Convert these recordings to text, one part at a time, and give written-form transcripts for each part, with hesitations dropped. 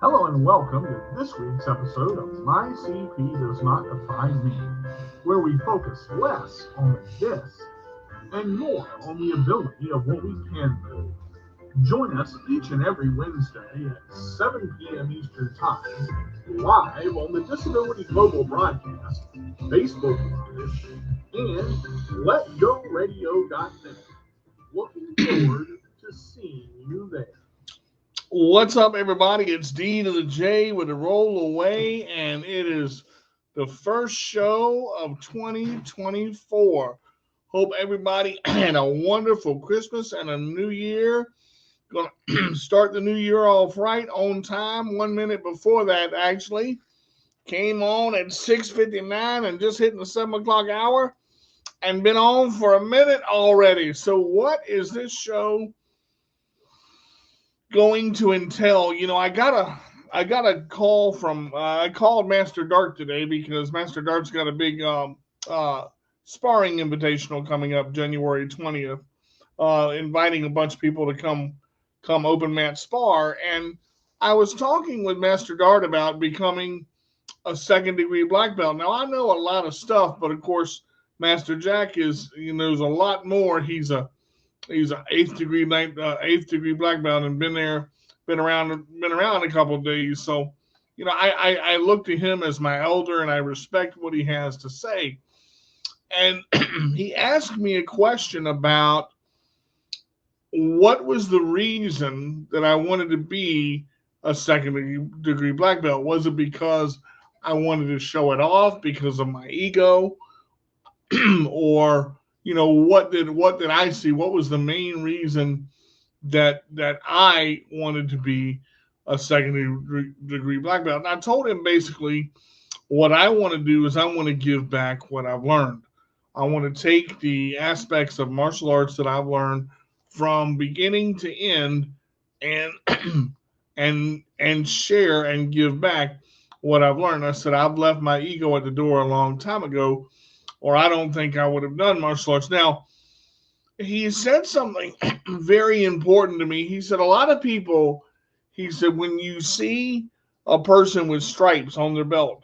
Hello and welcome to this week's episode of My CP Does Not Define Me, where we focus less on the this and more on the ability of what we can do. Join us each and every Wednesday at 7 p.m. Eastern Time, live on the Disability Global Broadcast, Facebook Live, and LetGoRadio.net. Looking forward to seeing you there. What's up, everybody? It's D to the J with a roll away, and it is the first show of 2024. Hope everybody had a wonderful Christmas and a new year. Gonna start the new year off right on time. 1 minute before that, actually came on at 6:59 and just hitting the 7 o'clock hour, and been on for a minute already. So, what is this show going to entail? I got a call from I called Master Dart today because Master Dart's got a big uh, sparring invitational coming up January 20th, inviting a bunch of people to come open mat spar. And I was talking with Master Dart about becoming a second degree black belt. Now I know a lot of stuff, but of course Master Jack is knows a lot more. He's an eighth degree black belt and been around a couple of days. So, I look to him as my elder and I respect what he has to say. And he asked me a question about what was the reason that I wanted to be a second degree black belt. Was it because I wanted to show it off because of my ego? Or what did I see? What was the main reason that I wanted to be a second degree black belt? And I told him basically what I want to do is I want to give back what I've learned. I want to take the aspects of martial arts that I've learned from beginning to end and and share and give back what I've learned. I said I've left my ego at the door a long time ago, or I don't think I would have done martial arts. Now, he said something very important to me. He said, a lot of people, he said, when you see a person with stripes on their belt,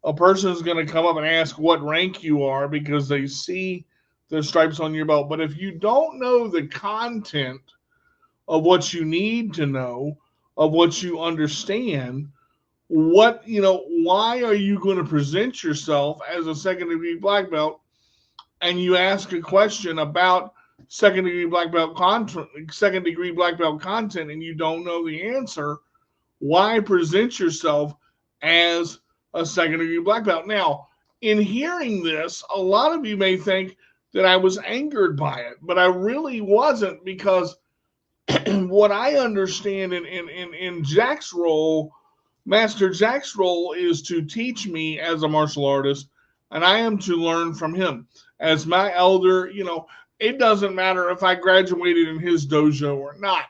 a person is going to come up and ask what rank you are because they see the stripes on your belt. But if you don't know the content of what you need to know, of what you understand, why are you going to present yourself as a second degree black belt and you ask a question about second degree black belt content, and you don't know the answer? Why present yourself as a second degree black belt? Now, in hearing this, a lot of you may think that I was angered by it, but I really wasn't, because what I understand in Jack's role, Master Jack's role, is to teach me as a martial artist, and I am to learn from him. As my elder, it doesn't matter if I graduated in his dojo or not,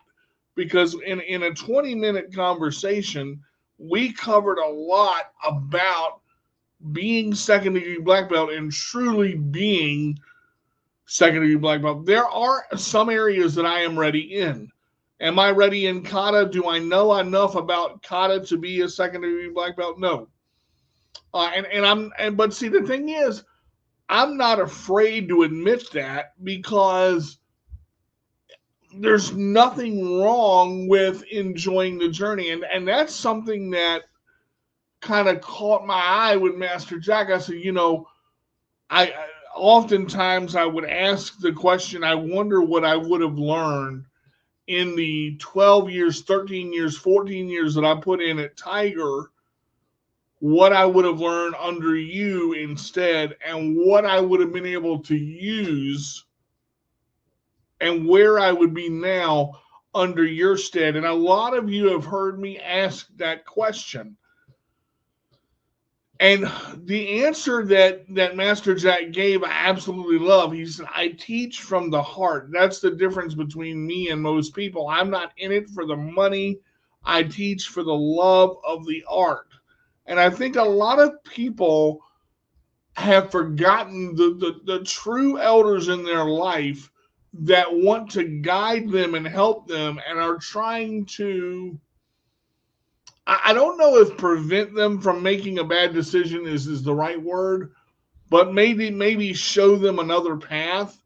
because in a 20-minute conversation, we covered a lot about being second degree black belt and truly being second degree black belt. There are some areas that I am ready in. Am I ready in kata? Do I know enough about kata to be a second degree black belt? No. But see, the thing is, I'm not afraid to admit that, because there's nothing wrong with enjoying the journey. And that's something that kind of caught my eye with Master Jack. I said, I oftentimes I would ask the question, I wonder what I would have learned in the 12 years, 13 years, 14 years that I put in at Tiger, what I would have learned under you instead, and what I would have been able to use, and where I would be now under your stead. And a lot of you have heard me ask that question. And the answer that Master Jack gave, I absolutely love. He said, I teach from the heart. That's the difference between me and most people. I'm not in it for the money. I teach for the love of the art. And I think a lot of people have forgotten the true elders in their life that want to guide them and help them, and are trying to I don't know if prevent them from making a bad decision is the right word, but maybe show them another path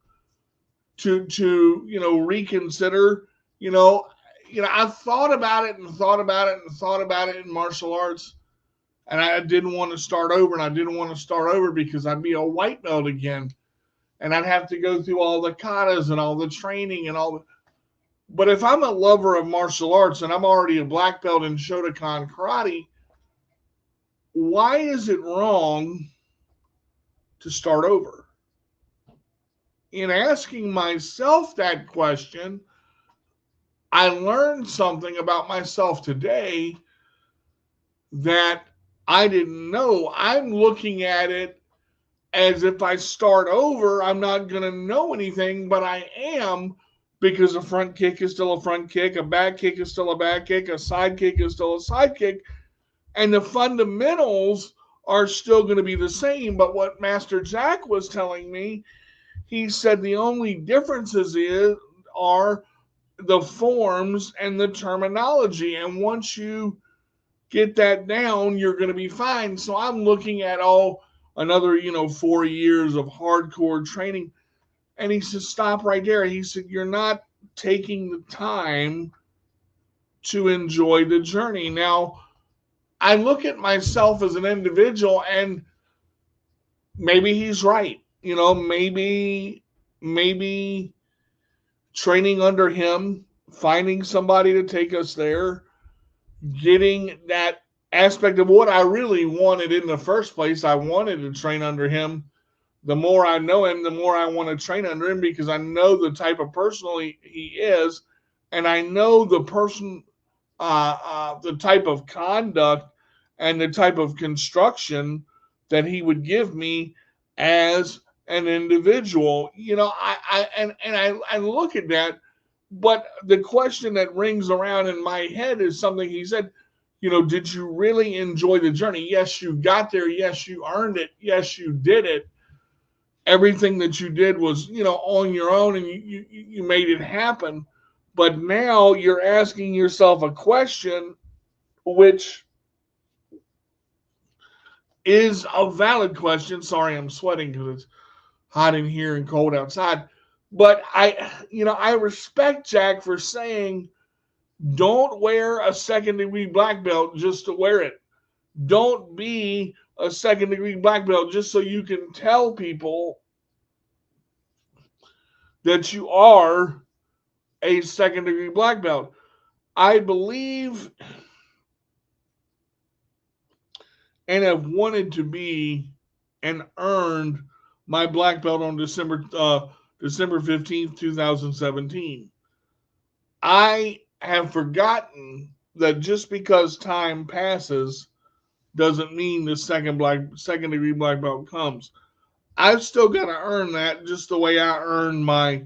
to reconsider. You know, I thought about it and thought about it and thought about it in martial arts, and I didn't want to start over, and I didn't want to start over because I'd be a white belt again, and I'd have to go through all the katas and all the training and all the. But if I'm a lover of martial arts and I'm already a black belt in Shotokan karate, why is it wrong to start over? In asking myself that question, I learned something about myself today that I didn't know. I'm looking at it as if I start over, I'm not going to know anything, but I am, because a front kick is still a front kick, a back kick is still a back kick, a side kick is still a side kick, and the fundamentals are still going to be the same. But what Master Jack was telling me, he said the only differences are the forms and the terminology. And once you get that down, you're going to be fine. So I'm looking at another 4 years of hardcore training. And he said, stop right there. He said, you're not taking the time to enjoy the journey. Now, I look at myself as an individual, and maybe he's right. Maybe training under him, finding somebody to take us there, getting that aspect of what I really wanted in the first place. I wanted to train under him. The more I know him, the more I want to train under him, because I know the type of person he is, and I know the person, the type of conduct and the type of construction that he would give me as an individual. I look at that, but the question that rings around in my head is something he said. Did you really enjoy the journey? Yes, you got there. Yes, you earned it. Yes, you did it. Everything that you did was, on your own, and you made it happen. But now you're asking yourself a question, which is a valid question. Sorry, I'm sweating because it's hot in here and cold outside. But I respect Jack for saying, don't wear a second-degree black belt just to wear it. Don't be a second-degree black belt just so you can tell people that you are a second-degree black belt. I believe and have wanted to be and earned my black belt on December 15th, 2017. I have forgotten that just because time passes doesn't mean the second degree black belt comes. I've still got to earn that just the way I earned my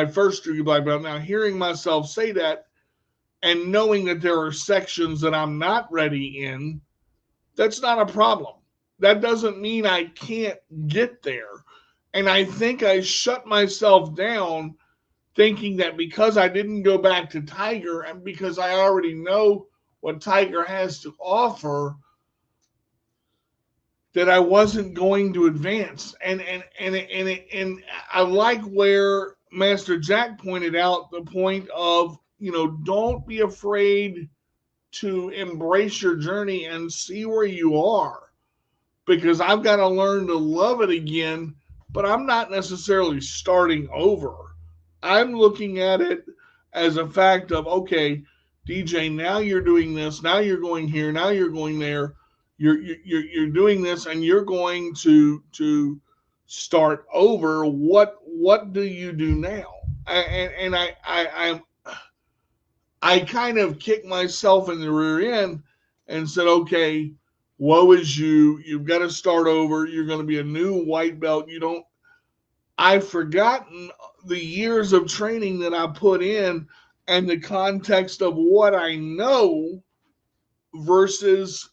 first degree black belt. Now, hearing myself say that and knowing that there are sections that I'm not ready in, that's not a problem. That doesn't mean I can't get there. And I think I shut myself down thinking that because I didn't go back to Tiger and because I already know what Tiger has to offer, that I wasn't going to advance. And I like where Master Jack pointed out the point of, don't be afraid to embrace your journey and see where you are, because I've got to learn to love it again, but I'm not necessarily starting over. I'm looking at it as a fact of, okay, DJ, now you're doing this, now you're going here, now you're going there, you're doing this, and you're going to start over. What do you do now? And I kind of kicked myself in the rear end and said, okay, woe is you. You've got to start over. You're going to be a new white belt. I've forgotten the years of training that I put in and the context of what I know versus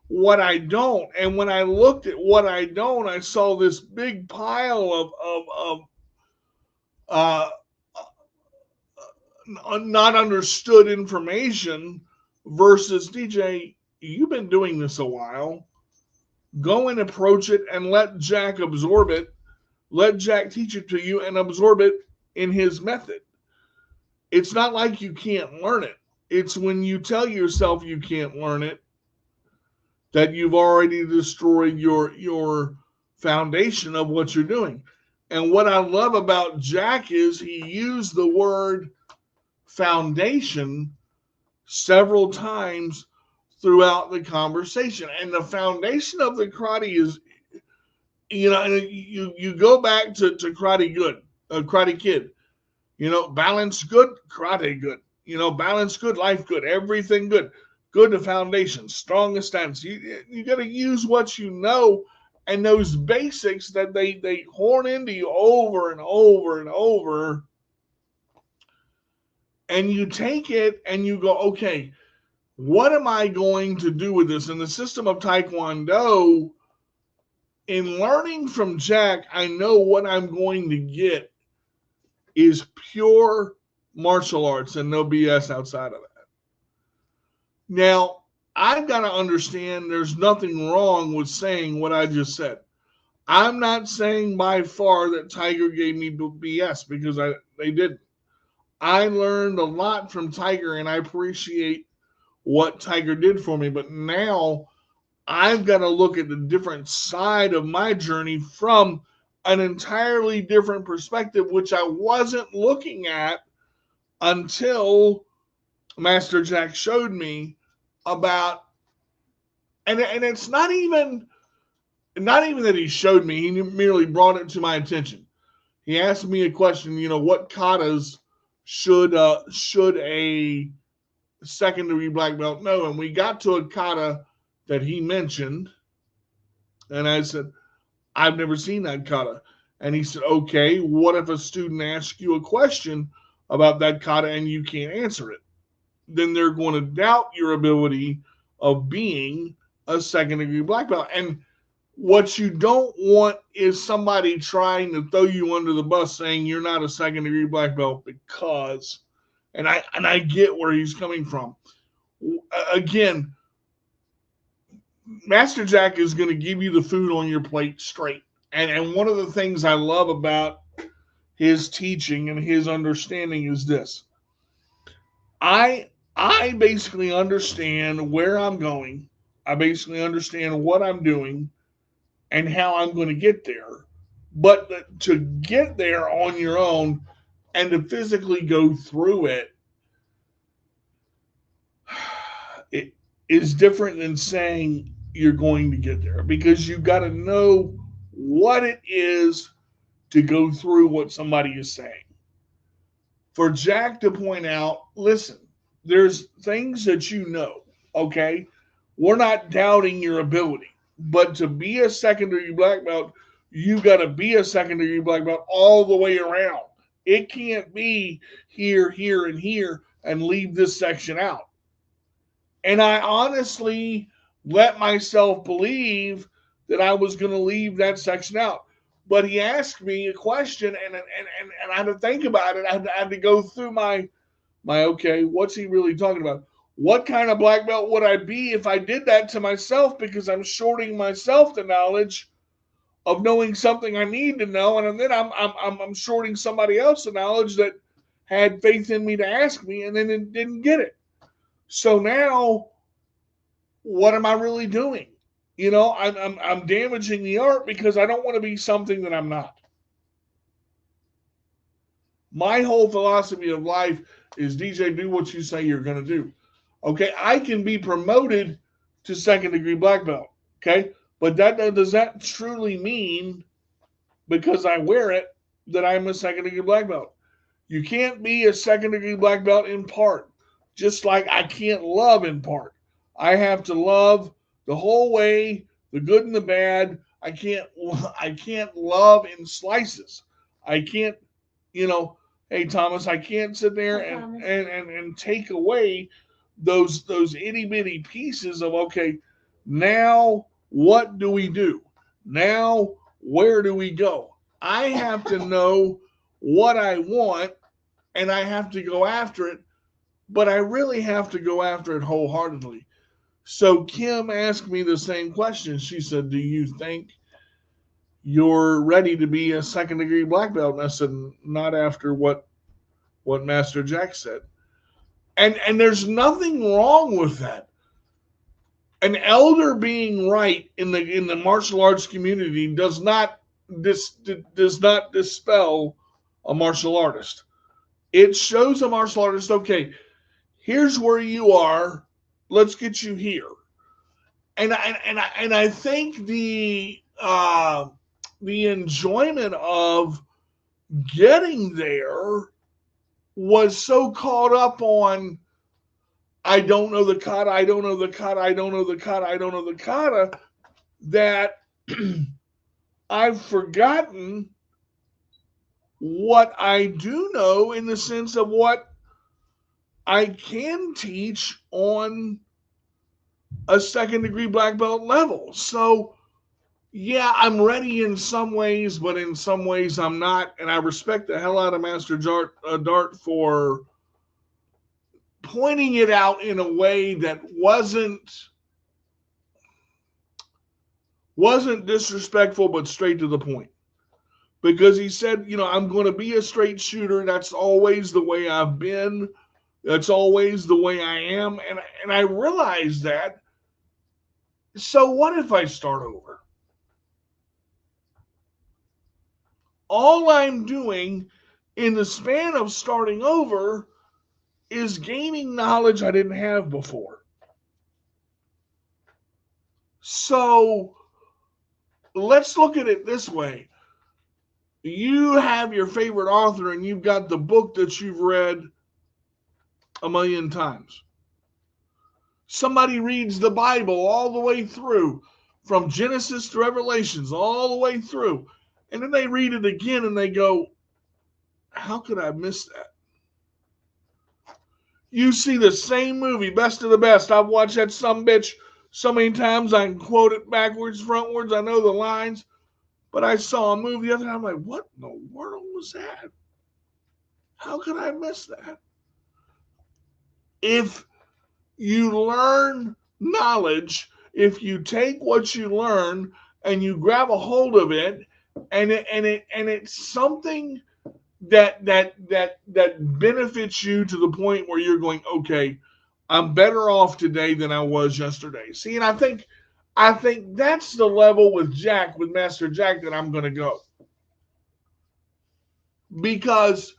what I don't. And when I looked at what I don't, I saw this big pile of not understood information versus DJ, you've been doing this a while. Go and approach it and let Jack absorb it. Let Jack teach it to you and absorb it in his method. It's not like you can't learn it. It's when you tell yourself you can't learn it that you've already destroyed your foundation of what you're doing. And what I love about Jack is he used the word foundation several times throughout the conversation. And the foundation of the karate is, you go back to Karate Kid, balance good, karate good, balance good, life good, everything good. Good to foundation, strongest stance. You got to use what you know and those basics that they horn into you over and over and over. And you take it and you go, okay, what am I going to do with this? In the system of Taekwondo, in learning from Jack, I know what I'm going to get is pure martial arts and no BS outside of that. Now, I've got to understand there's nothing wrong with saying what I just said. I'm not saying by far that Tiger gave me BS because they didn't. I learned a lot from Tiger and I appreciate what Tiger did for me. But now I've got to look at the different side of my journey from an entirely different perspective, which I wasn't looking at until Master Jack showed me about, and it's not even that he showed me, he merely brought it to my attention. He asked me a question, what katas should a secondary black belt know? And we got to a kata that he mentioned, and I said, I've never seen that kata. And he said, okay, what if a student asks you a question about that kata and you can't answer it? Then they're going to doubt your ability of being a second degree black belt. And what you don't want is somebody trying to throw you under the bus saying you're not a second degree black belt because, and I get where he's coming from. Again, Master Jack is going to give you the food on your plate straight. And one of the things I love about his teaching and his understanding is this. I basically understand where I'm going. I basically understand what I'm doing and how I'm going to get there. But to get there on your own and to physically go through it is different than saying you're going to get there, because you've got to know what it is to go through what somebody is saying. For Jack to point out, listen, there's things that okay? We're not doubting your ability, but to be a secondary black belt, you got to be a secondary black belt all the way around. It can't be here, here, and here and leave this section out. And I honestly let myself believe that I was going to leave that section out. But he asked me a question, and I had to think about it. I had to go through my okay, what's he really talking about? What kind of black belt would I be if I did that to myself? Because I'm shorting myself the knowledge of knowing something I need to know, and then I'm shorting somebody else the knowledge that had faith in me to ask me, and then didn't get it. So now, what am I really doing? I'm damaging the art because I don't want to be something that I'm not. My whole philosophy of life is, DJ, do what you say you're going to do. Okay, I can be promoted to second degree black belt. Okay, but does that truly mean because I wear it that I'm a second degree black belt? You can't be a second degree black belt in part, just like I can't love in part. I have to love the whole way, the good and the bad. I can't love in slices. I can't, hey Thomas, I can't sit there and take away those itty bitty pieces of, okay, now what do we do? Now where do we go? I have to know what I want and I have to go after it, but I really have to go after it wholeheartedly. So Kim asked me the same question. She said, "Do you think you're ready to be a second degree black belt?" And I said, "Not after what Master Jack said." And there's nothing wrong with that. An elder being right in the martial arts community does not dispel a martial artist. It shows a martial artist, okay, here's where you are. Let's get you here. And I think the enjoyment of getting there was so caught up on, I don't know the kata, I don't know the kata, I don't know the kata, I don't know the kata, that I've forgotten what I do know in the sense of what I can teach on a second degree black belt level. So, yeah, I'm ready in some ways, but in some ways I'm not. And I respect the hell out of Master Dart for pointing it out in a way that wasn't disrespectful, but straight to the point. Because he said, I'm going to be a straight shooter. That's always the way I've been. That's always the way I am. And I realized that. So what if I start over? All I'm doing in the span of starting over is gaining knowledge I didn't have before. So let's look at it this way. You have your favorite author and you've got the book that you've read a million times. Somebody reads the Bible all the way through, from Genesis to Revelations, all the way through. And then they read it again and they go, how could I miss that? You see the same movie, Best of the Best. I've watched that sumbitch so many times I can quote it backwards, frontwards. I know the lines. But I saw a movie the other night. I'm like, what in the world was that? How could I miss that? If you learn knowledge, if you take what you learn and you grab a hold of it, and it's something that benefits you to the point where you're going, okay, I'm better off today than I was yesterday. See, and I think that's the level with Master Jack, that I'm going to go. Because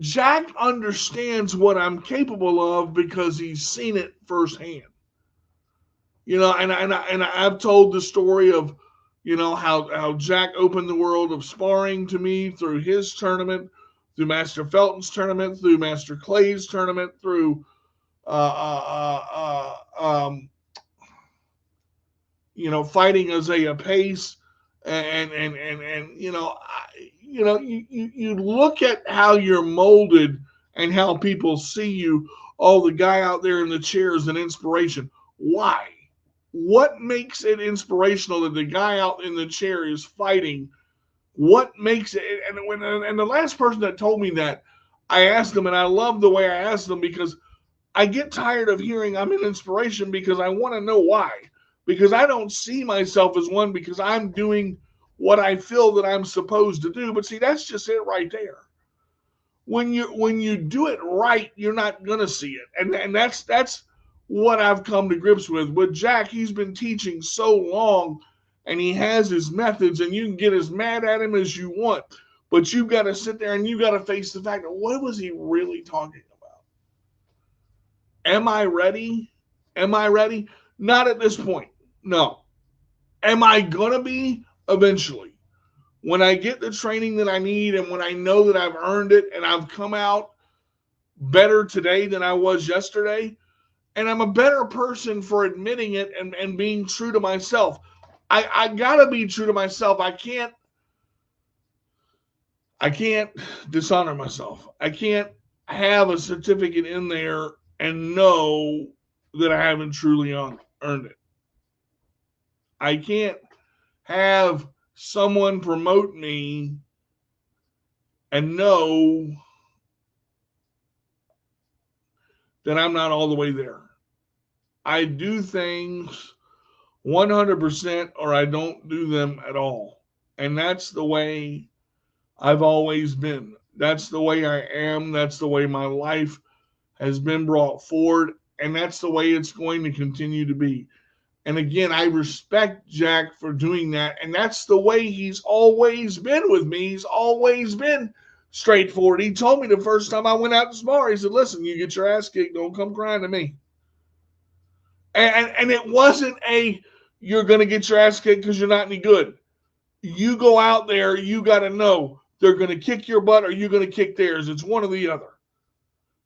Jack understands what I'm capable of because he's seen it firsthand. And I've told the story of, how Jack opened the world of sparring to me through his tournament, through Master Felton's tournament, through Master Clay's tournament, through fighting Isaiah Pace, and you look at how you're molded and how people see you. Oh, the guy out there in the chair is an inspiration. Why? What makes it inspirational that the guy out in the chair is fighting? What makes it? And the last person that told me that, I asked them, and I love the way I asked them, because I get tired of hearing I'm an inspiration, because I want to know why. Because I don't see myself as one, because I'm doing what I feel that I'm supposed to do. But see, that's just it right there. When you do it right, you're not gonna see it, and that's what I've come to grips with. With Jack, he's been teaching so long, and he has his methods, and you can get as mad at him as you want, but you've got to sit there and you got to face the fact that, what was he really talking about? Am I ready? Am I ready? Not at this point. No. Am I gonna be? Eventually. When I get the training that I need, and when I know that I've earned it, and I've come out better today than I was yesterday, and I'm a better person for admitting it and being true to myself. I gotta be true to myself. I can't dishonor myself. I can't have a certificate in there and know that I haven't truly earned it. I can't have someone promote me and know then I'm not all the way there. I do things 100% or I don't do them at all. And that's the way I've always been. That's the way I am. That's the way my life has been brought forward. And that's the way it's going to continue to be. And again, I respect Jack for doing that. And that's the way he's always been with me. He's always been straightforward. He told me the first time I went out to spar, he said, listen, you get your ass kicked, don't come crying to me. And it wasn't you're going to get your ass kicked because you're not any good. You go out there, you got to know they're going to kick your butt or you're going to kick theirs. It's one or the other.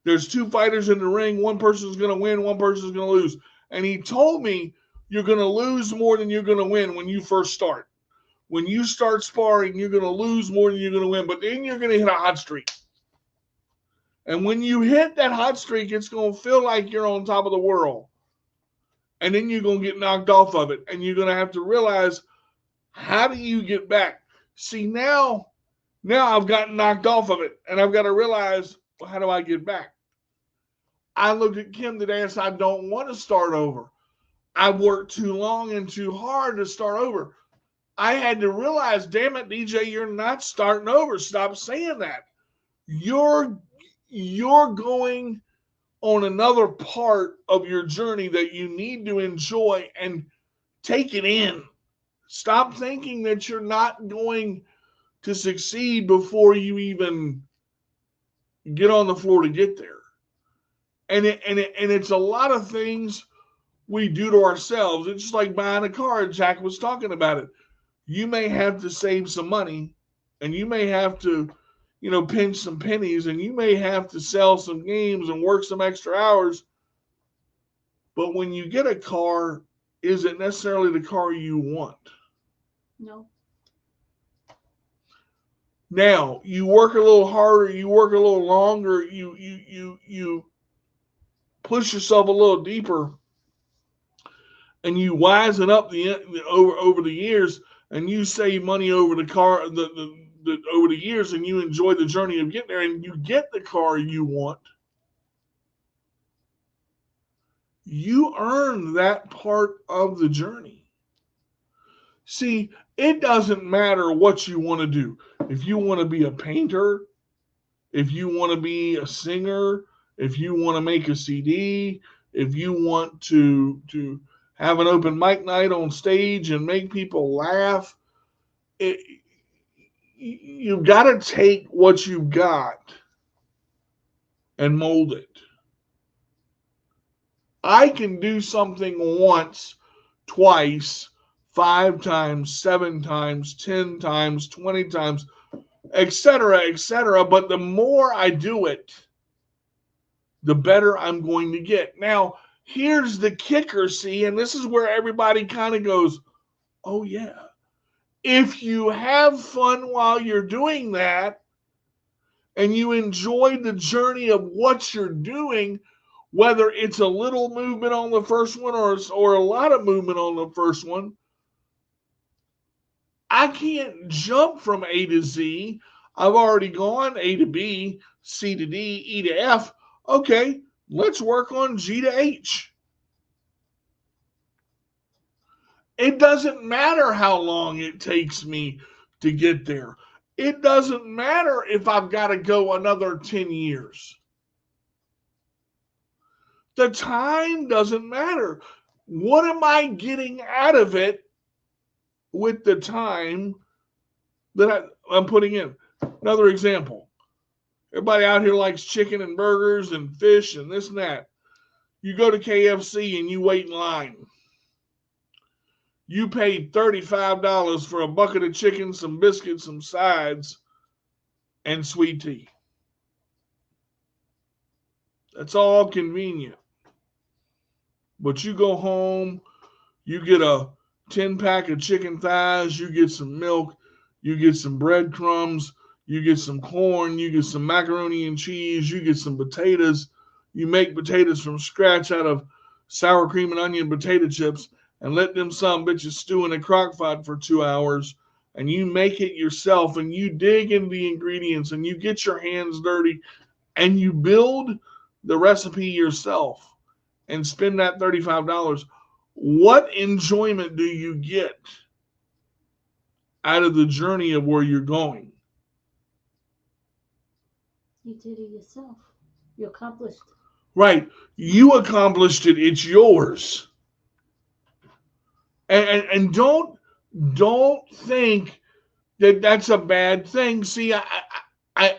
There's two fighters in the ring. One person's going to win, one person's going to lose. And he told me you're going to lose more than you're going to win when you first start. When you start sparring, you're going to lose more than you're going to win. But then you're going to hit a hot streak. And when you hit that hot streak, it's going to feel like you're on top of the world. And then you're going to get knocked off of it. And you're going to have to realize, how do you get back? See, now I've gotten knocked off of it. And I've got to realize, well, how do I get back? I looked at Kim today and said, I don't want to start over. I've worked too long and too hard to start over. I had to realize, damn it, DJ, you're not starting over. Stop saying that. You're going on another part of your journey that you need to enjoy and take it in. Stop thinking that you're not going to succeed before you even get on the floor to get there. And it's a lot of things we do to ourselves. It's just like buying a car. Jack was talking about it. You may have to save some money, and you may have to, pinch some pennies, and you may have to sell some games and work some extra hours. But when you get a car, is it necessarily the car you want? No. Now, you work a little harder, you work a little longer, you push yourself a little deeper, and you wisen up over the years, and you save money over the car over the years, and you enjoy the journey of getting there, and you get the car you want. You earn that part of the journey. See, it doesn't matter what you want to do. If you want to be a painter, if you want to be a singer, if you want to make a CD, if you want to have an open mic night on stage and make people laugh, you've got to take what you've got and mold it. I can do something once, twice, 5 times, 7 times, 10 times, 20 times, etc., but the more I do it, the better I'm going to get. Now, here's the kicker, see, and this is where everybody kind of goes, oh yeah. If you have fun while you're doing that, and you enjoy the journey of what you're doing, whether it's a little movement on the first one or a lot of movement on the first one, I can't jump from A to Z. I've already gone A to B, C to D, E to F. Okay, let's work on G to H. It doesn't matter how long it takes me to get there. It doesn't matter if I've got to go another 10 years. The time doesn't matter. What am I getting out of it with the time that I'm putting in? Another example. Everybody out here likes chicken and burgers and fish and this and that. You go to KFC and you wait in line. You paid $35 for a bucket of chicken, some biscuits, some sides, and sweet tea. That's all convenient. But you go home, you get a 10-pack of chicken thighs, you get some milk, you get some breadcrumbs, you get some corn, you get some macaroni and cheese, you get some potatoes. You make potatoes from scratch out of sour cream and onion potato chips and let them some bitches stew in a crock pot for 2 hours. And you make it yourself and you dig into the ingredients and you get your hands dirty and you build the recipe yourself and spend that $35, what enjoyment do you get out of the journey of where you're going? You did it yourself. You accomplished it. Right. You accomplished it. It's yours. And don't think that that's a bad thing. See, I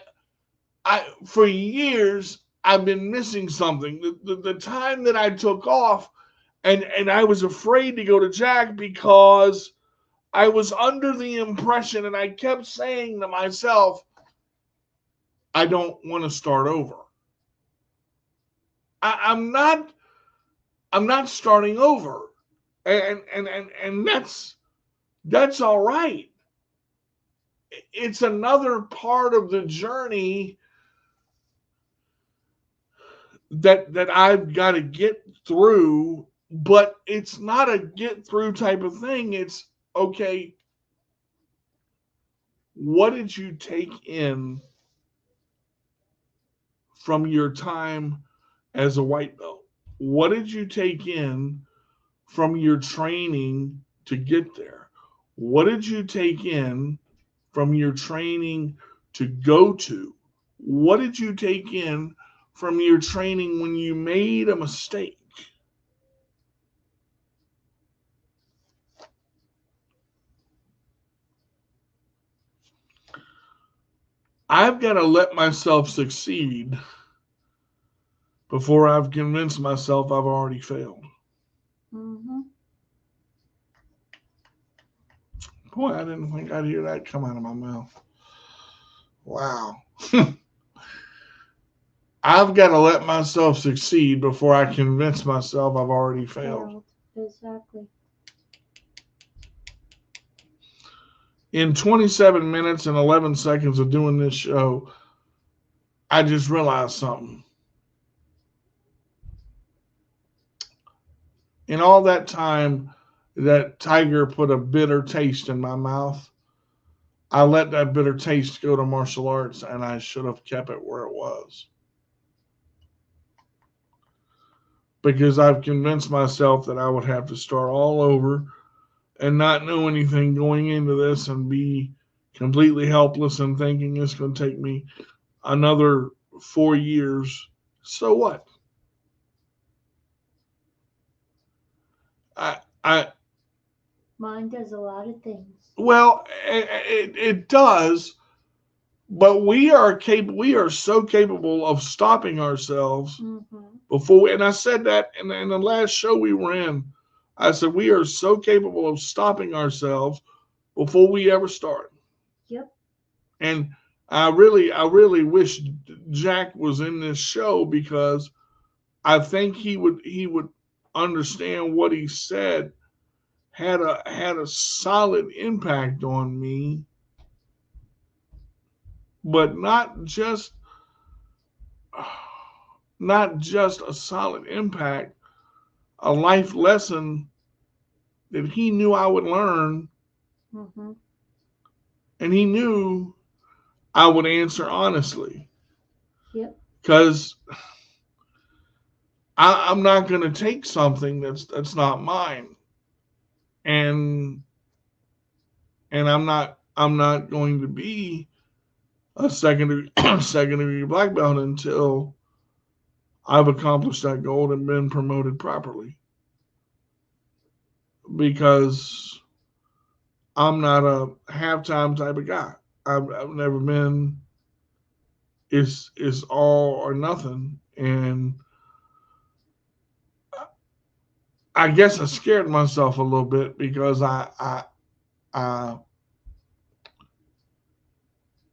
for years I've been missing something. The time that I took off, and I was afraid to go to Jack because I was under the impression, and I kept saying to myself, I don't want to start over. I'm not starting over, and that's all right. It's another part of the journey that I've got to get through, but it's not a get through type of thing. It's okay. What did you take in from your time as a white belt? What did you take in from your training to get there? What did you take in from your training to go to? What did you take in from your training when you made a mistake? I've got to let myself succeed before I've convinced myself I've already failed. Mm-hmm. Boy, I didn't think I'd hear that come out of my mouth. Wow. I've got to let myself succeed before I convince myself I've already failed. Exactly. In 27 minutes and 11 seconds of doing this show, I just realized something. In all that time that Tiger put a bitter taste in my mouth, I let that bitter taste go to martial arts, and I should have kept it where it was. Because I've convinced myself that I would have to start all over and not know anything going into this and be completely helpless and thinking it's going to take me another 4 years. So what? Mine does a lot of things. Well, it does, but we are so capable of stopping ourselves before. And I said that in the last show we were in. I said we are so capable of stopping ourselves before we ever start. Yep. And I really wish Jack was in this show, because I think he would understand what he said had a solid impact on me, but not just a solid impact, a life lesson that he knew I would learn, and he knew I would answer honestly. Yep. Because I'm not going to take something that's not mine, and I'm not going to be a secondary black belt until I've accomplished that goal and been promoted properly. Because I'm not a halftime type of guy. I've never been. It's all or nothing, and I guess I scared myself a little bit because I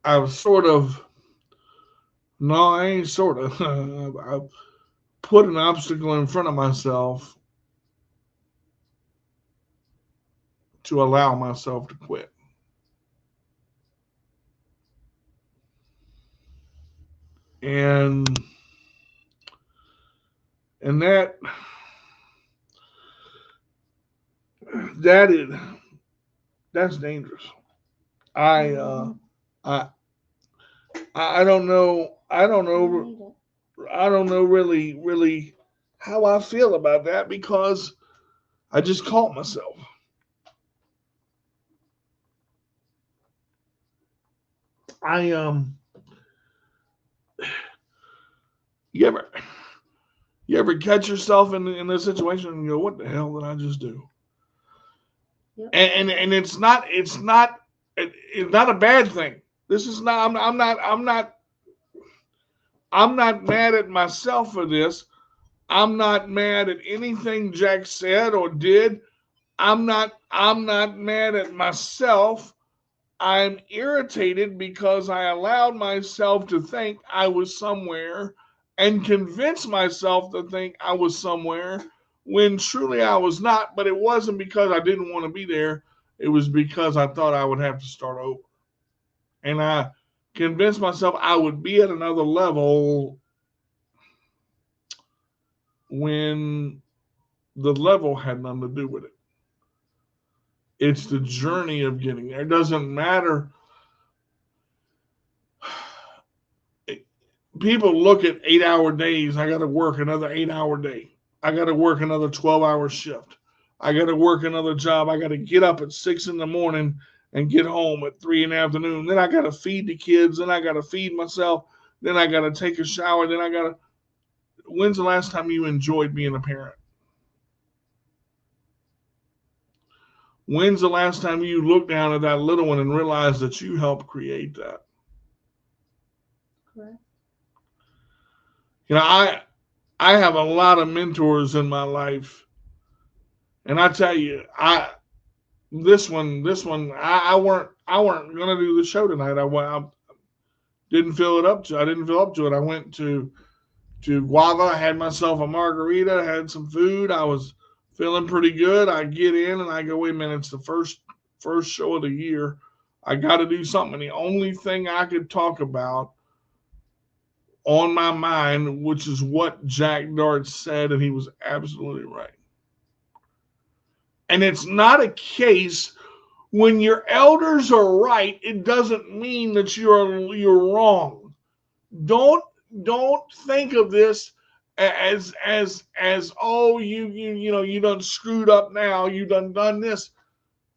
was sort of, no, I ain't sort of. I put an obstacle in front of myself to allow myself to quit. And that's dangerous. I don't know really how I feel about that, because I just caught myself. I you ever catch yourself in this situation and you go, what the hell did I just do? Yep. And it's not a bad thing. This is not I'm not mad at myself for this. I'm not mad at anything Jack said or did. I'm not mad at myself. I'm irritated because I allowed myself to think I was somewhere and convinced myself to think I was somewhere when truly I was not. But it wasn't because I didn't want to be there. It was because I thought I would have to start over. And I convinced myself I would be at another level when the level had nothing to do with it. It's the journey of getting there. It doesn't matter. People look at 8-hour days. I got to work another 8-hour day. I got to work another 12-hour shift. I got to work another job. I got to get up at 6 in the morning and get home at 3 in the afternoon. Then I got to feed the kids. Then I got to feed myself. Then I got to take a shower. Then I got to. When's the last time you enjoyed being a parent? When's the last time you looked down at that little one and realized that you helped create that? Correct. You know, I have a lot of mentors in my life, and I tell you, this one, I weren't gonna do the show tonight. I didn't feel up to it. I went to Guava, I had myself a margarita, had some food. I was feeling pretty good. I get in and I go, wait a minute, it's the first show of the year. I got to do something. And the only thing I could talk about on my mind, which is what Jack Dart said, and he was absolutely right. And it's not a case when your elders are right, it doesn't mean that you're wrong. Don't think of this as oh, you done screwed up now, you done this.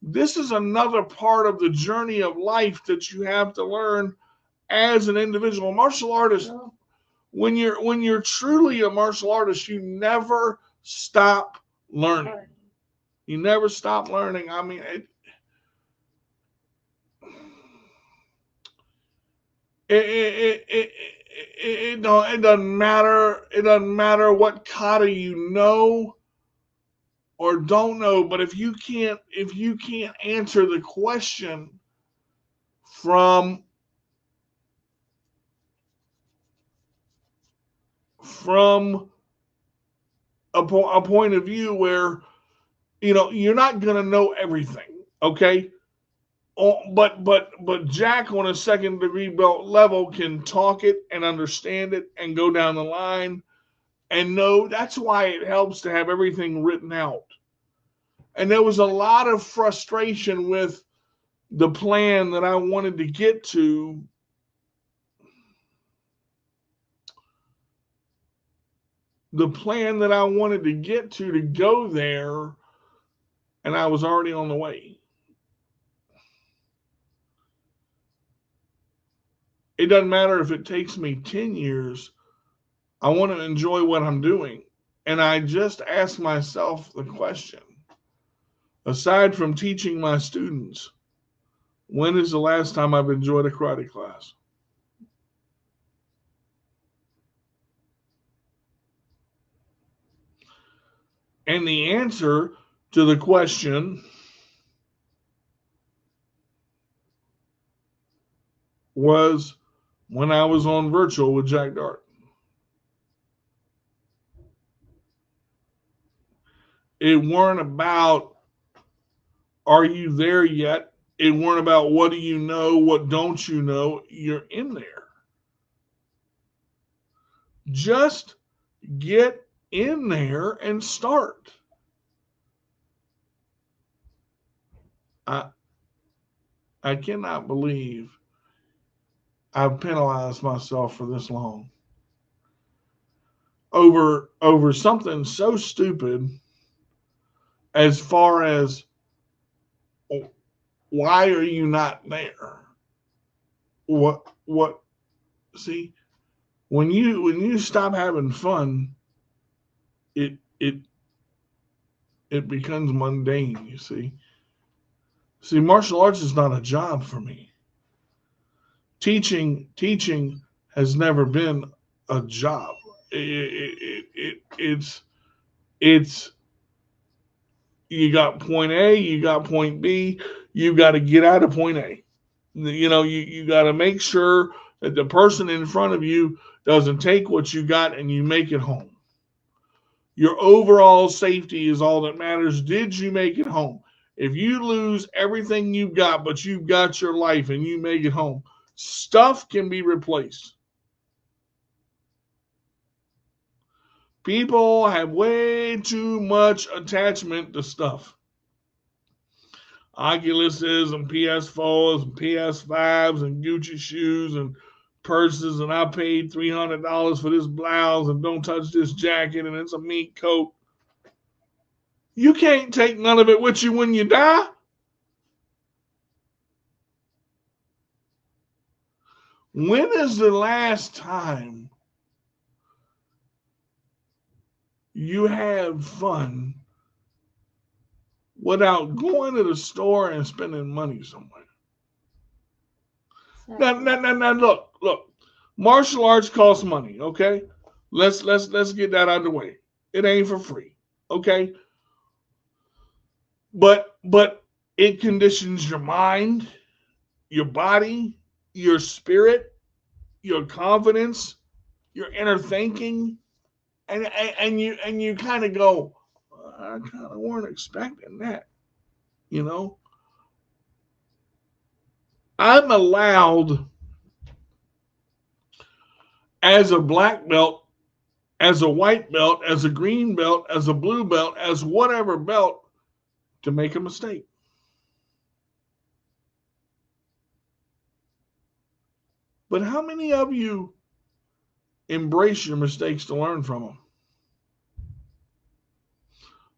This is another part of the journey of life that you have to learn as an individual martial artist. When you're truly a martial artist, you never stop learning. You never stop learning. I mean, it doesn't matter. It doesn't matter what kata you know or don't know. But if you can't answer the question from a point of view where you're not gonna know everything, okay? But Jack on a second degree belt level can talk it and understand it and go down the line and know. That's why it helps to have everything written out. And there was a lot of frustration with the plan that I wanted to get to. The plan that I wanted to get to go there, and I was already on the way. It doesn't matter if it takes me 10 years. I want to enjoy what I'm doing. And I just ask myself the question, aside from teaching my students, when is the last time I've enjoyed a karate class? And the answer to the question was when I was on virtual with Jack Dart. It weren't about, are you there yet? It weren't about, what do you know? What don't you know? You're in there. Just get in there and start. I cannot believe I've penalized myself for this long. over something so stupid as far as why are you not there? What see, when you stop having fun, it becomes mundane, you see. See, martial arts is not a job for me. Teaching has never been a job. It's you got point A, you got point B, you got to get out of point A. You got to make sure that the person in front of you doesn't take what you got and you make it home. Your overall safety is all that matters. Did you make it home? If you lose everything you've got, but you've got your life and you make it home, stuff can be replaced. People have way too much attachment to stuff. Oculuses and PS4s and PS5s and Gucci shoes and purses, and I paid $300 for this blouse, and don't touch this jacket, and it's a mink coat. You can't take none of it with you when you die. When is the last time you have fun without going to the store and spending money somewhere? Now, look. Martial arts costs money, okay? Let's get that out of the way. It ain't for free, okay? But it conditions your mind, your body, your spirit, your confidence, your inner thinking, and you kind of go, I kind of weren't expecting that, you know. I'm allowed, as a black belt, as a white belt, as a green belt, as a blue belt, as whatever belt, to make a mistake. But how many of you embrace your mistakes to learn from them?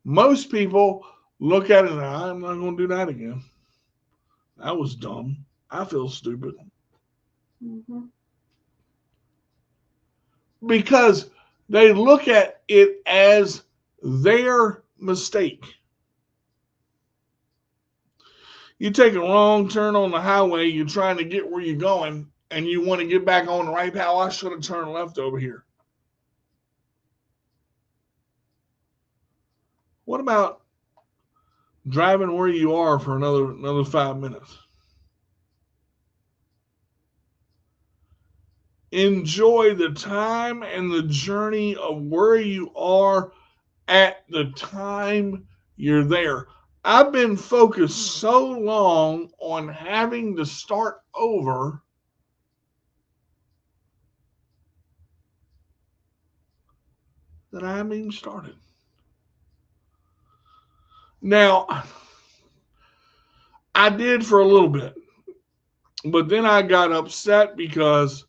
Most people look at it and I'm not going to do that again. That was dumb. I feel stupid. Mm-hmm. Because they look at it as their mistake. You take a wrong turn on the highway, you're trying to get where you're going, and you want to get back on the right path. I should have turned left over here. What about driving where you are for another 5 minutes? Enjoy the time and the journey of where you are at the time you're there. I've been focused so long on having to start over that I haven't even started. Now, I did for a little bit, but then I got upset because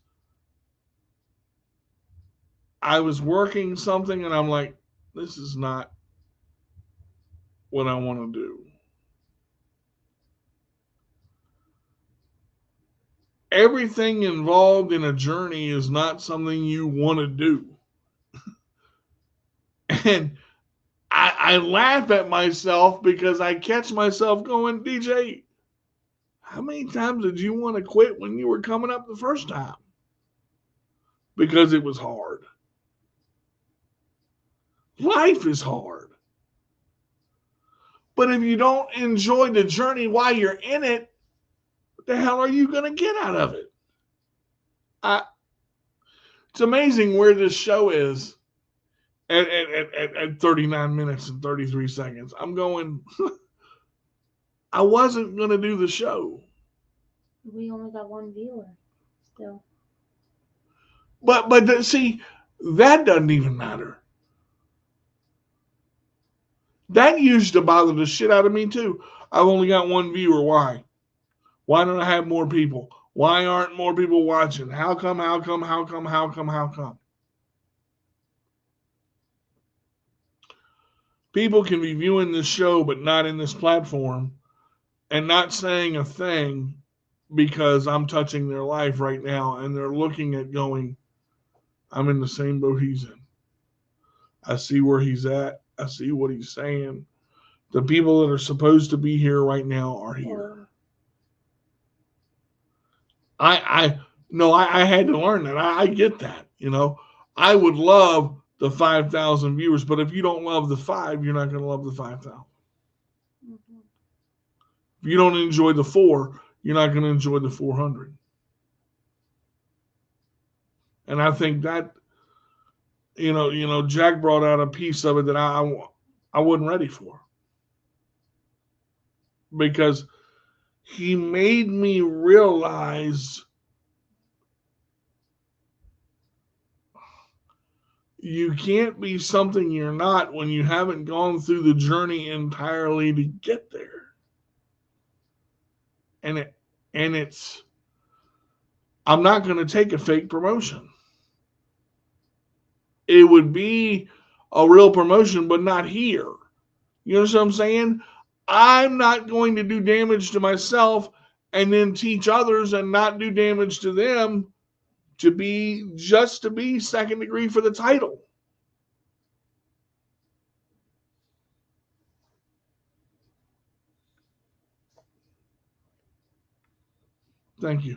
I was working something and I'm like, this is not what I want to do. Everything involved in a journey is not something you want to do. And I laugh at myself because I catch myself going, DJ, how many times did you want to quit when you were coming up the first time? Because it was hard. Life is hard. But if you don't enjoy the journey while you're in it, what the hell are you going to get out of it? It's amazing where this show is at 39 minutes and 33 seconds. I'm going, I wasn't going to do the show. We only got one viewer still. But see, that doesn't even matter. That used to bother the shit out of me too. I've only got one viewer. Why? Why don't I have more people? Why aren't more people watching? How come? People can be viewing this show but not in this platform and not saying a thing because I'm touching their life right now, and they're looking at going, I'm in the same boat he's in. I see where he's at. I see what he's saying. The people that are supposed to be here right now are here. I had to learn that. I get that. I would love the 5,000 viewers, but if you don't love the 5, you're not going to love the 5,000. Mm-hmm. If you don't enjoy the 4, you're not going to enjoy the 400. And I think that, Jack brought out a piece of it that I wasn't ready for. Because he made me realize you can't be something you're not when you haven't gone through the journey entirely to get there. And it's I'm not going to take a fake promotion. It would be a real promotion, but not here. You know what I'm saying? I'm not going to do damage to myself and then teach others and not do damage to them to be second degree for the title. Thank you.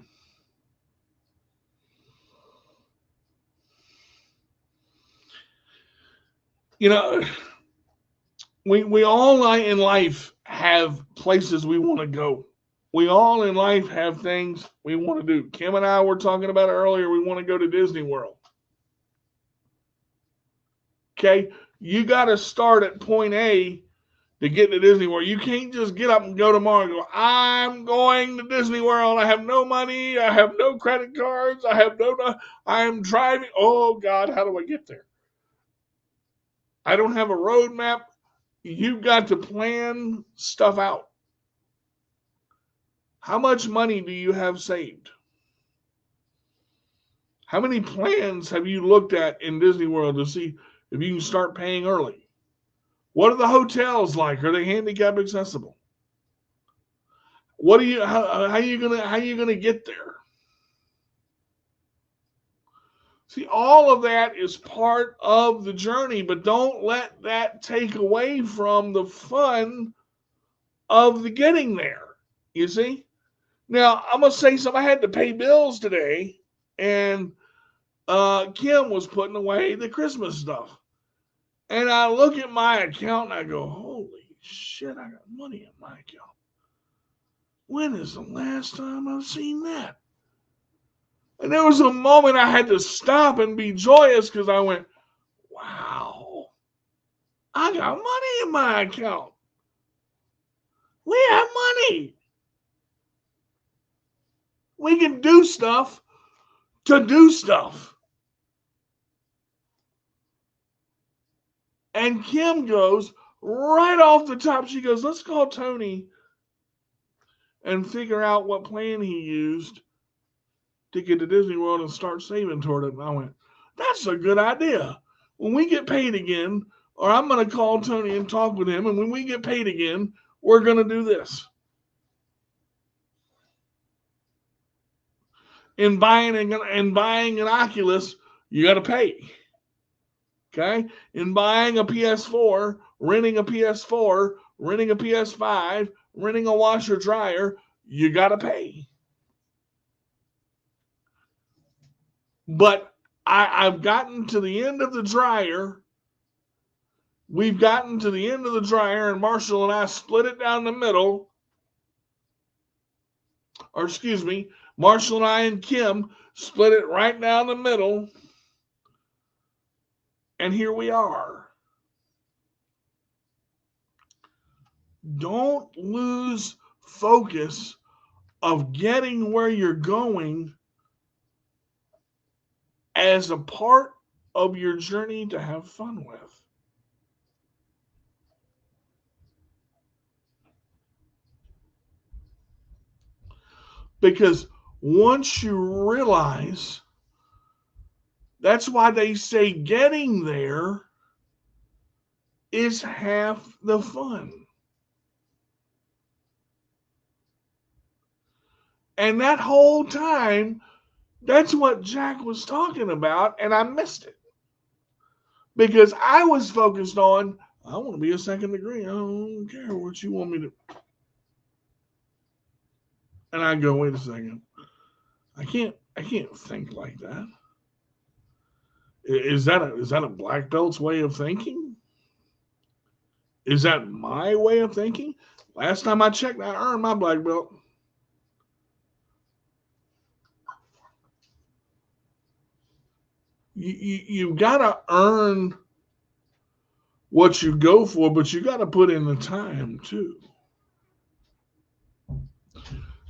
We all in life have places we want to go. We all in life have things we want to do. Kim and I were talking about earlier, we want to go to Disney World. Okay? You got to start at point A to get to Disney World. You can't just get up and go tomorrow and go, I'm going to Disney World. I have no money. I have no credit cards. I'm driving. Oh, God, how do I get there? I don't have a roadmap. You've got to plan stuff out. How much money do you have saved? How many plans have you looked at in Disney World to see if you can start paying early? What are the hotels like? Are they handicap accessible? How are you gonna get there? See, all of that is part of the journey, but don't let that take away from the fun of the getting there. You see? Now, I'm going to say something. I had to pay bills today, and Kim was putting away the Christmas stuff. And I look at my account, and I go, holy shit, I got money in my account. When is the last time I've seen that? And there was a moment I had to stop and be joyous because I went, wow, I got money in my account. We have money. We can do stuff to do stuff. And Kim goes right off the top. She goes, let's call Tony and figure out what plan he used to get to Disney World and start saving toward it. And I went, that's a good idea. When we get paid again, or I'm going to call Tony and talk with him, and when we get paid again, we're going to do this. In buying an Oculus, you got to pay. Okay? In buying a PS4, renting a PS4, renting a PS5, renting a washer dryer, you got to pay. But I've gotten to the end of the dryer. We've gotten to the end of the dryer, and Marshall and I split it down the middle. Or excuse me, Marshall and I and Kim split it right down the middle. And here we are. Don't lose focus of getting where you're going as a part of your journey to have fun with. Because once you realize, that's why they say getting there is half the fun. And that whole time, that's what Jack was talking about, and I missed it. Because I was focused on, I want to be a second degree. I don't care what you want me to. And I go, wait a second. I can't think like that. Is that a black belt's way of thinking? Is that my way of thinking? Last time I checked, I earned my black belt. You've got to earn what you go for, but you got to put in the time too.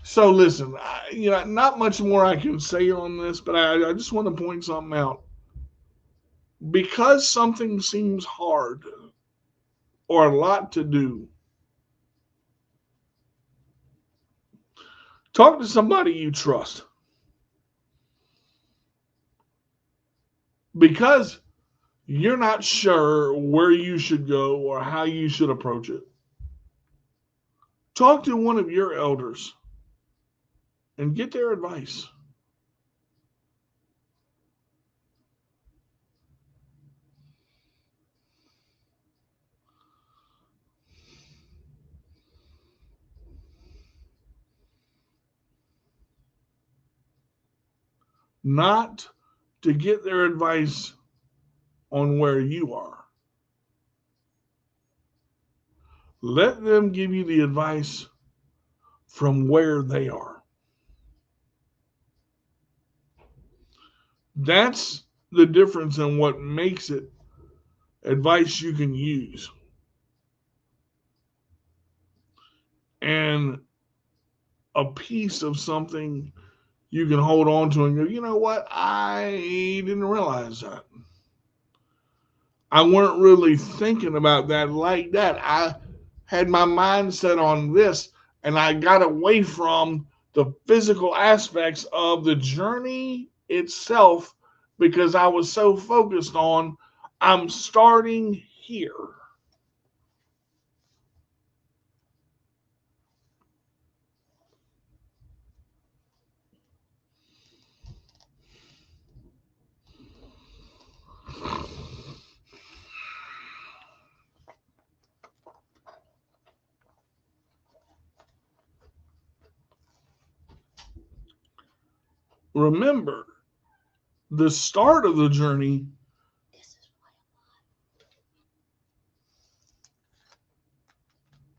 So listen, not much more I can say on this, but I just want to point something out. Because something seems hard or a lot to do, talk to somebody you trust. Because you're not sure where you should go or how you should approach it, talk to one of your elders and get their advice. Not to get their advice on where you are. Let them give you the advice from where they are. That's the difference in what makes it advice you can use. And a piece of something you can hold on to and go, you know what? I didn't realize that. I weren't really thinking about that like that. I had my mind set on this, and I got away from the physical aspects of the journey itself because I was so focused on, I'm starting here. Remember, the start of the journey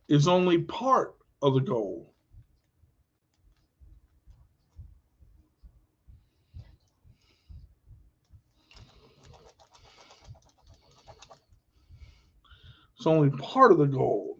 is only part of the goal. It's only part of the goal.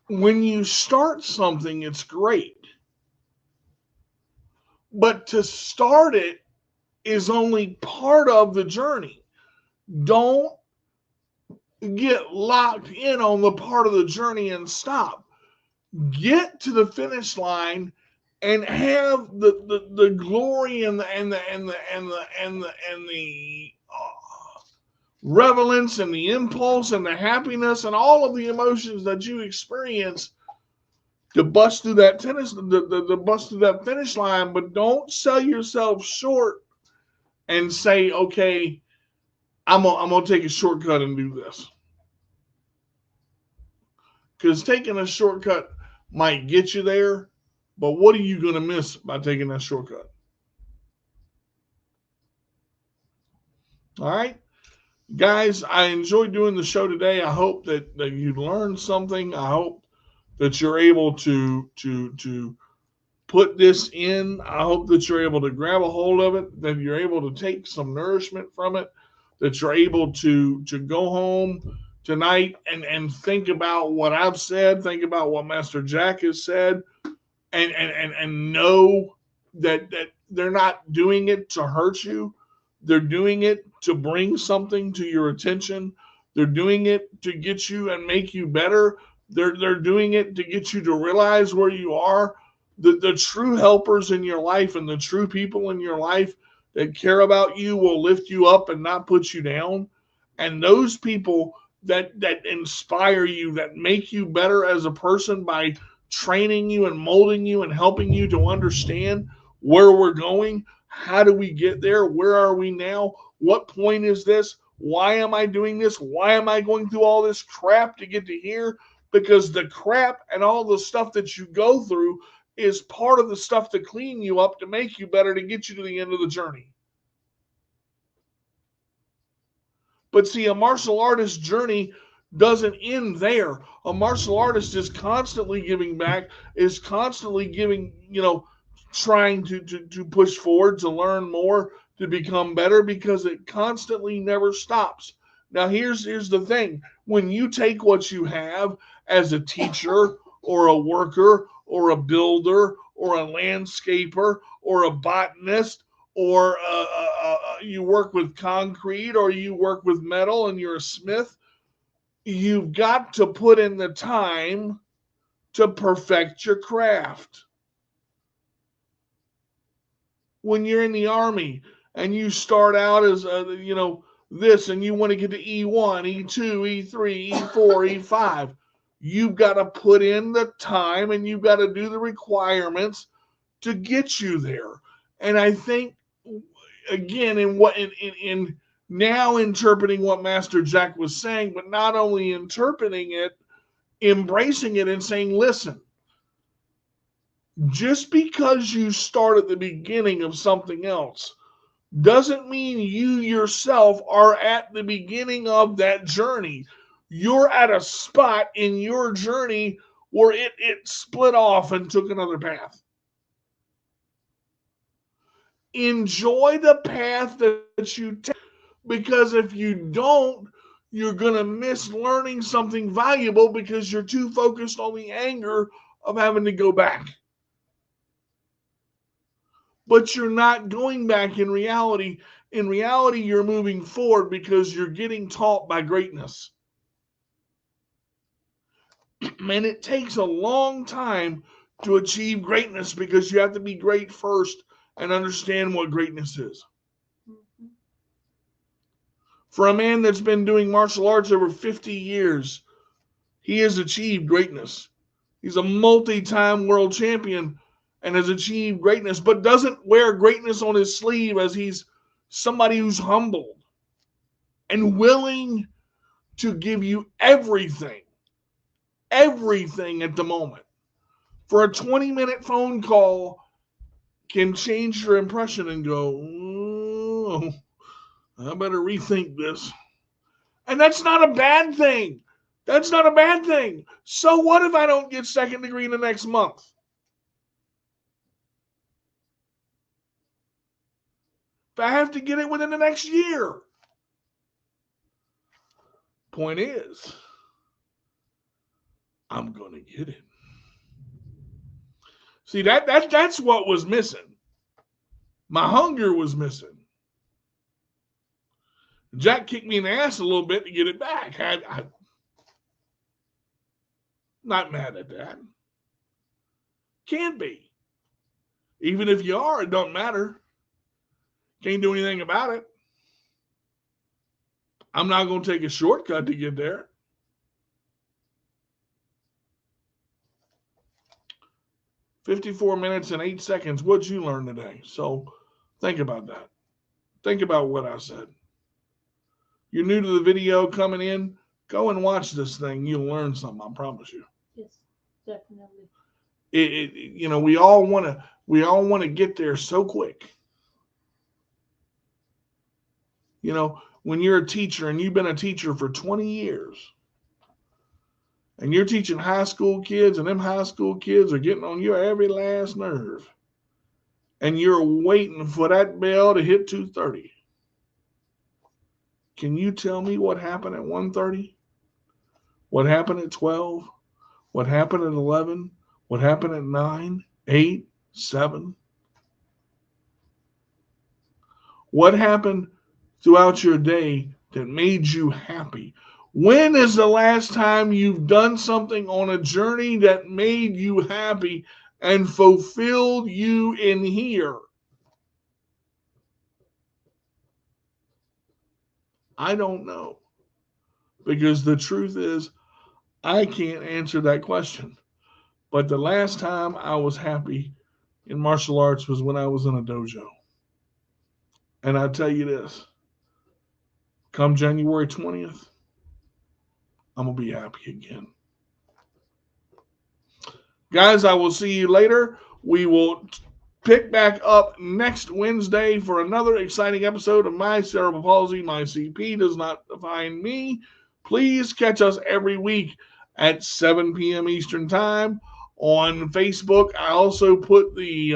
When you start something, it's great. But to start it is only part of the journey. Don't get locked in on the part of the journey and stop. Get to the finish line and have the glory and the relevance and the impulse and the happiness and all of the emotions that you experience to bust through that bust through that finish line. But don't sell yourself short and say, okay, I'm gonna take a shortcut and do this. Because taking a shortcut might get you there, but what are you gonna miss by taking that shortcut? All right. Guys, I enjoyed doing the show today. I hope that you learned something. I hope that you're able to put this in. I hope that you're able to grab a hold of it, that you're able to take some nourishment from it, that you're able to go home tonight and think about what I've said, think about what Master Jack has said, and know that they're not doing it to hurt you. They're doing it to bring something to your attention. They're doing it to get you and make you better. They're doing it to get you to realize where you are. The true helpers in your life and the true people in your life that care about you will lift you up and not put you down. And those people that inspire you, that make you better as a person by training you and molding you and helping you to understand where we're going. How do we get there? Where are we now? What point is this? Why am I doing this? Why am I going through all this crap to get to here? Because the crap and all the stuff that you go through is part of the stuff to clean you up, to make you better, to get you to the end of the journey. But see, a martial artist journey doesn't end there. A martial artist is constantly giving back, is constantly giving, trying to push forward, to learn more, to become better, because it constantly never stops. Now, here's the thing. When you take what you have as a teacher or a worker or a builder or a landscaper or a botanist, or you work with concrete, or you work with metal and you're a smith, you've got to put in the time to perfect your craft. When you're in the Army and you start out as, this, and you want to get to E1, E2, E3, E4, E5, you've got to put in the time and you've got to do the requirements to get you there. And I think, again, in now interpreting what Master Jack was saying, but not only interpreting it, embracing it and saying, listen, just because you start at the beginning of something else doesn't mean you yourself are at the beginning of that journey. You're at a spot in your journey where it split off and took another path. Enjoy the path that you take, because if you don't, you're going to miss learning something valuable because you're too focused on the anger of having to go back. But you're not going back in reality. In reality, you're moving forward because you're getting taught by greatness. And it takes a long time to achieve greatness because you have to be great first and understand what greatness is. For a man that's been doing martial arts over 50 years, he has achieved greatness. He's a multi-time world champion and has achieved greatness, but doesn't wear greatness on his sleeve, as he's somebody who's humbled and willing to give you everything at the moment. For a 20-minute phone call can change your impression and go, oh, I better rethink this. And that's not a bad thing. That's not a bad thing. So what if I don't get second degree in the next month? If I have to get it within the next year? Point is, I'm going to get it. See, that's what was missing. My hunger was missing. Jack kicked me in the ass a little bit to get it back. I'm not mad at that. Can't be. Even if you are, it don't matter. Can't do anything about it. I'm not going to take a shortcut to get there. "54 minutes and 8 seconds. What'd you learn today?" So think about that. Think about what I said. You're new to the video coming in, go and watch this thing. You'll learn something, I promise you. Yes, definitely. We all want to get there so quick. When you're a teacher and you've been a teacher for 20 years and you're teaching high school kids, and them high school kids are getting on your every last nerve, and you're waiting for that bell to hit 2:30. Can you tell me what happened at 1:30? What happened at 12? What happened at 11? What happened at 9, 8, 7? What happened throughout your day that made you happy? When is the last time you've done something on a journey that made you happy and fulfilled you in here? I don't know. Because the truth is, I can't answer that question. But the last time I was happy in martial arts was when I was in a dojo. And I tell you this, come January 20th, I'm going to be happy again. Guys, I will see you later. We will pick back up next Wednesday for another exciting episode of My Cerebral Palsy. My CP Does Not Define Me. Please catch us every week at 7 p.m. Eastern Time on Facebook. I also put the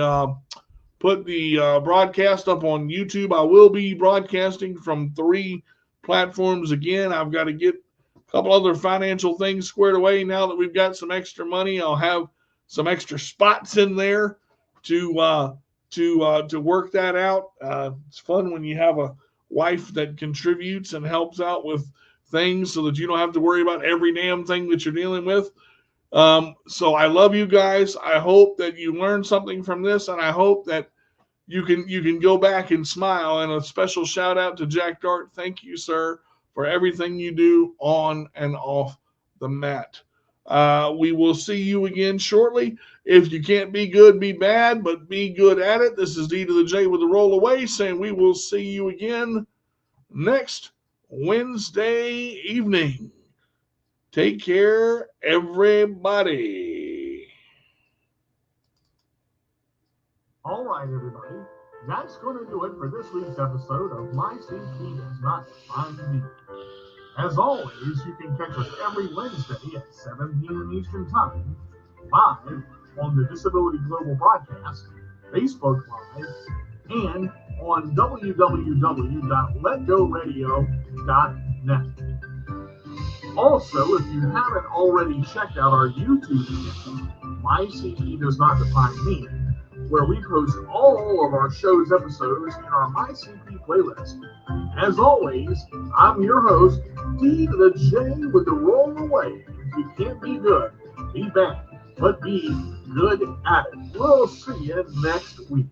broadcast up on YouTube. I will be broadcasting from 3 platforms again. I've got to get a couple other financial things squared away. Now that we've got some extra money, I'll have some extra spots in there to work that out. It's fun when you have a wife that contributes and helps out with things so that you don't have to worry about every damn thing that you're dealing with. So I love you guys. I hope that you learned something from this, and I hope that you can go back and smile. And a special shout out to Jack Dart. Thank you, sir, for everything you do on and off the mat. We will see you again shortly. If you can't be good, be bad, but be good at it. This is D to the J with the roll away, saying we will see you again next Wednesday evening. Take care, everybody. All right, everybody. That's going to do it for this week's episode of My CP Does Not Define Me. As always, you can catch us every Wednesday at 7 p.m. Eastern Time, live on the Disability Global Broadcast, Facebook Live, and on www.letgoradio.net. Also, if you haven't already checked out our YouTube channel, My CP Does Not Define Me, where we post all of our show's episodes in our My CP playlist. As always, I'm your host, D to the J with the roll away. If you can't be good, be bad, but be good at it. We'll see you next week.